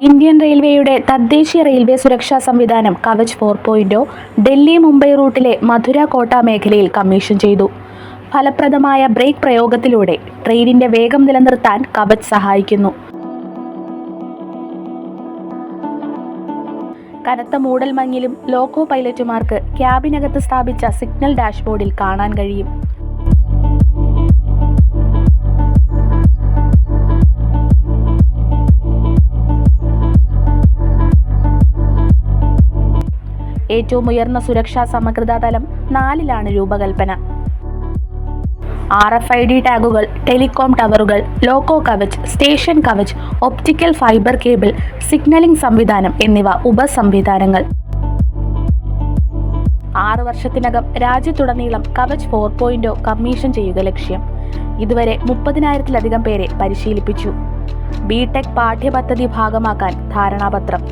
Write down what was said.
Indian റെയിൽവേയുടെ തദ്ദേശീയ railway സുരക്ഷാ സംവിധാനം കവച് 4.0 ഡൽഹി മുംബൈ റൂട്ടിലെ മധുര കോട്ട മേഖലയിൽ കമ്മീഷൻ ചെയ്തു. ഫലപ്രദമായ ബ്രേക്ക് പ്രയോഗത്തിലൂടെ ട്രെയിനിന്റെ വേഗം നിലനിർത്താൻ കവച് സഹായിക്കുന്നു. കനത്ത മൂടൽമഞ്ഞിലും ലോക്കോ പൈലറ്റുമാർക്ക് ക്യാബിനകത്ത് സ്ഥാപിച്ച സിഗ്നൽ ഡാഷ്ബോർഡിൽ കാണാൻ കഴിയും. ഏറ്റവും ഉയർന്ന സുരക്ഷാ സമഗ്രതാ തലം 4-ലാണ് രൂപകൽപ്പന. RFID ടാഗുകൾ, ടെലികോം ടവറുകൾ, loco Kavach, station Kavach, optical fibre cable, signalling സംവിധാനം എന്നിവ ഉപസംവിധാനങ്ങൾ. 6 വർഷത്തിനകം രാജ്യത്തുടനീളം കവച് 4.0 കമ്മീഷൻ ചെയ്യുക ലക്ഷ്യം. ഇതുവരെ 30,000-ലധികം പേരെ പരിശീലിപ്പിച്ചു. BTech പാഠ്യപദ്ധതി ഭാഗമാക്കാൻ ധാരണാപത്രം.